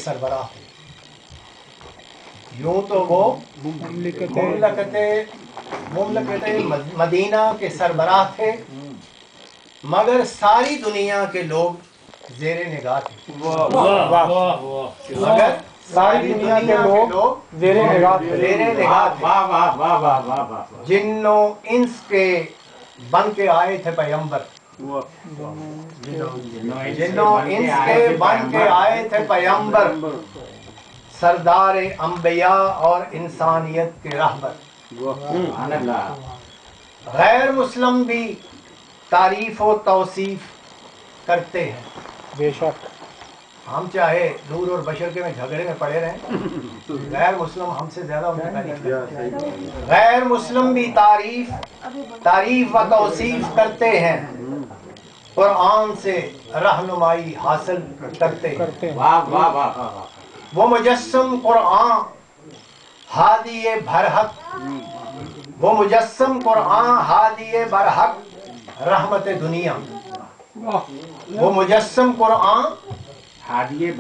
सरबराह थे। यूं तो वो मुमलकत मदीना के सरबराह थे, मगर सारी दुनिया के लोग ज़ेरे निगाह थे। मगर सारी दुनिया के लोग ज़ेरे निगाह थे। जिन्नो इंस के बन के आए थे पैगंबर, जिन्नो इंस के बन के आए थे पैगंबर, सरदार अंबिया और इंसानियत के रहबर। गैर मुस्लिम भी तारीफ और तौसीफ करते हैं। बेशक हम चाहे नूर और बशर के में झगड़े में पड़े रहें, गैर मुस्लिम हमसे ज्यादा उनकी तारीफ करते हैं। गैर मुस्लिम भी तारीफ व तौसीफ करते हैं, कुरान से रहनुमाई हासिल करते हैं। वो मुजस्सम कुरान हादिए बरहक, वो मुजस्सम कुरान हादिए बरहक रहमत दुनिया। वो मुजस्सम कुरान हादिए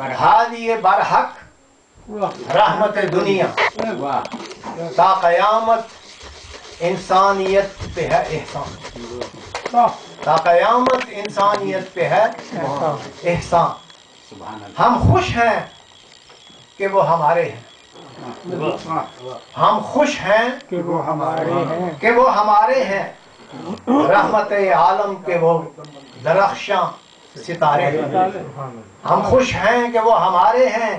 बरहक रहमत दुनिया। ता क़यामत इंसानियत पे है एहसान, ता क़यामत इंसानियत पे है एहसान। हम खुश हैं कि वो हमारे हैं, हम खुश हैं कि वो हमारे हैं, रहमत आलम के वो दरख्शां सितारे हैं। हम खुश हैं कि वो हमारे हैं,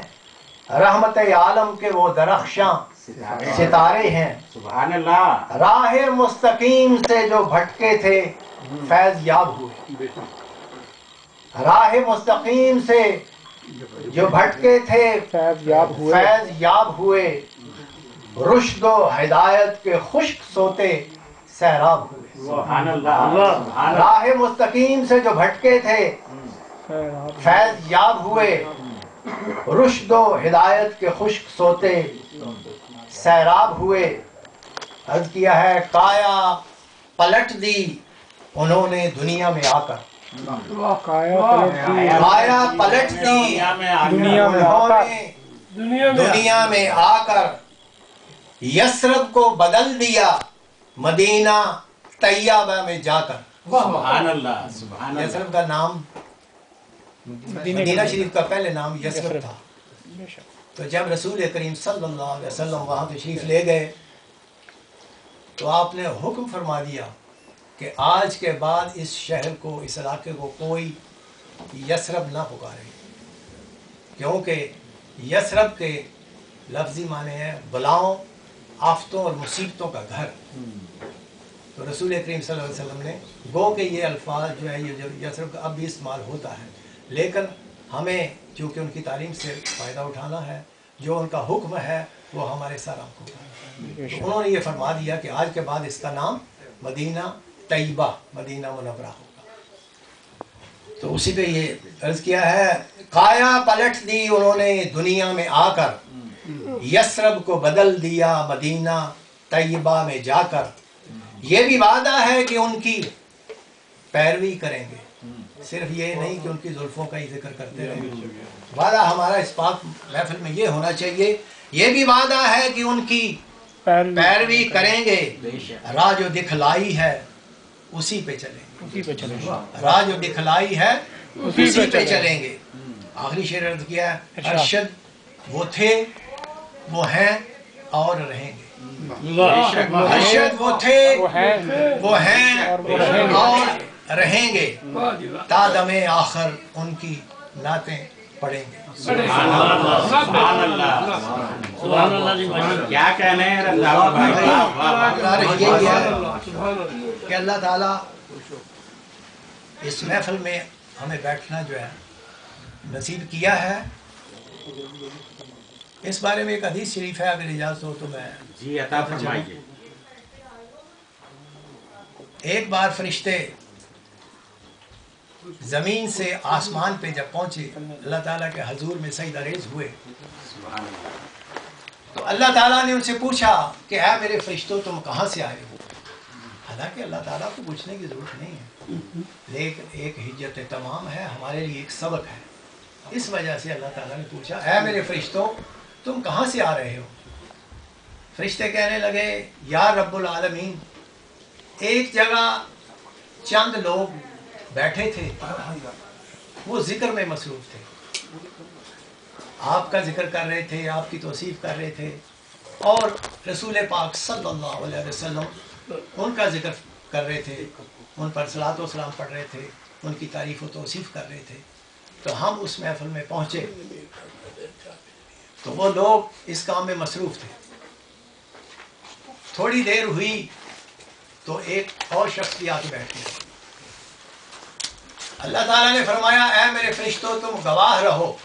रहमत आलम के वो दरख्शां सितारे हैं। राह मुस्तकीम से जो भटके थे फैज याब हुए, राह मुस्तकीम से जो भटके थे फैज याब हुए। रुश्द व हिदायत के खुश्क सोते सैराब हुए। राह मुस्तकीम से जो भटके थे फैज याब हुए, रुश्द व हिदायत के खुश्क सोते सैराब हुए। अर्ज किया है काया पलट दी उन्होंने दुनिया में आकर, काया पलट दी दुनिया में आकर। यसरब को बदल दिया मदीना तैयबा में जाकर। यसरब का नाम मदीना शरीफ का पहले नाम यसरब था। तो जब रसूल करीम सल्लल्लाहु अलैहि वसल्लम वहाँ तशरीफ ले गए तो आपने हुक्म फरमा दिया कि आज के बाद इस शहर को, इस इलाके को कोई यसरब ना पुकारे, क्योंकि यसरब के लफ्ज़ी माने हैं बलाओं, आफतों और मुसीबतों का घर। तो रसूल करीम सल्लल्लाहु अलैहि वसल्लम ने गो के ये अल्फाज जो है, ये यसरब का अब भी इस्तेमाल होता है, लेकिन हमें चूँकि उनकी तालीम से फ़ायदा उठाना है, जो उनका हुक्म है वो हमारे सर आंखों पर। तो उन्होंने ये फरमा दिया कि आज के बाद इसका नाम मदीना तैयबा, मदीना मुनव्वरा होगा। तो उसी पे ये अर्ज किया है काया पलट दी उन्होंने दुनिया में आकर, यसरब को बदल दिया मदीना तैयबा में जाकर। ये भी वादा है कि उनकी पैरवी करेंगे, सिर्फ ये नहीं कि उनकी जुल्फों का ही जिक्र करते रहेंगे। वादा हमारा इस पाक महफिल में ये होना चाहिए, ये भी वादा है कि उनकी पैरवी करेंगे। राह जो दिखलाई है उसी पे चलेंगे, राह जो दिखलाई है उसी पे चलेंगे। आखिरी शेर अर्ज किया है अरशद वो थे, वो हैं और रहेंगे। अरशद वो थे, वो हैं और रहेंगे। तादमे आखिर उनकी नातें पढ़ेंगे। क्या कहने हैं कि अल्लाह ताला इस महफिल में हमें बैठना जो है नसीब किया है। इस बारे में एक हदीस शरीफ है, अगर इजाज़त हो तो मैं जी अता फरमाइए। एक बार फरिश्ते ज़मीन से आसमान पे जब पहुँचे, अल्लाह ताला के हजूर में सजदा रेज़ हुए, तो अल्लाह ताला ने उनसे पूछा कि ऐ मेरे फरिश्तों तुम कहाँ से आए हो। हालांकि अल्लाह ताला को पूछने की ज़रूरत नहीं है, लेकिन एक हिज्जत तमाम है, हमारे लिए एक सबक है। इस वजह से अल्लाह ताला ने पूछा, ऐ मेरे फरिश्तों तुम कहाँ से आ रहे हो? फरिश्ते कहने लगे, या रब्बुल आलमीन, एक जगह चंद लोग बैठे थे, वो जिक्र में मसरूफ थे, आपका जिक्र कर रहे थे, आपकी तौसीफ कर रहे थे, और रसूल पाक सल्लल्लाहु अलैहि वसल्लम उनका जिक्र कर रहे थे, उन पर सलात व सलाम पढ़ रहे थे, उनकी तारीफ़ व तौसीफ कर रहे थे। तो हम उस महफिल में पहुँचे तो वो लोग इस काम में मसरूफ़ थे। थोड़ी देर हुई तो एक और शख्स भी आके बैठ गया। अल्लाह ताला ने फरमाया, ऐ मेरे फरिश्तों तुम गवाह रहो,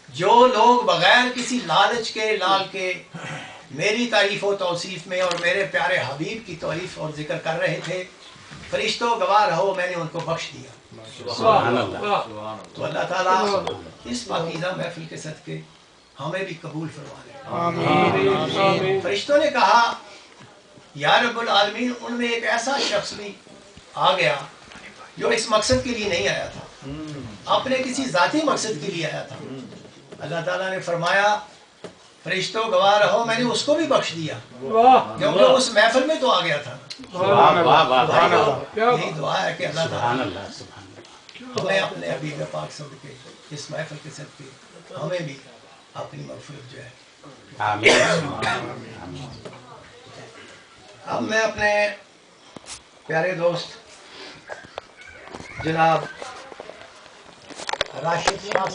जो लोग बगैर किसी लालच के लाल के मेरी तारीफ और तौसीफ में और मेरे प्यारे हबीब की तारीफ और जिक्र कर रहे थे, फरिश्तों गवाह रहो मैंने उनको बख्श दिया। तो अल्लाह ताला इस पाकीज़ा महफिल के सदके हमें भी कबूल फरमा ले। फरिश्तों ने कहा, या रब्बुल आलमीन, उनमें एक ऐसा शख्स भी आ गया जो इस मकसद के लिए नहीं आया था, अपने किसी जाती मकसद के लिए आया था। अल्लाह ताला ने फरमाया, फरिश्तों गवाह रहो मैंने उसको भी बख्श दिया, क्योंकि उस महफिल में तो आ गया था। यही दुआ है कि अल्लाह ताला हमें अपने हबीब पाक सदके इस महफिल के सदके हमें भी अपनी मग़फ़िरत जो है। अब मैं अपने प्यारे दोस्त जनाब राशिद शाह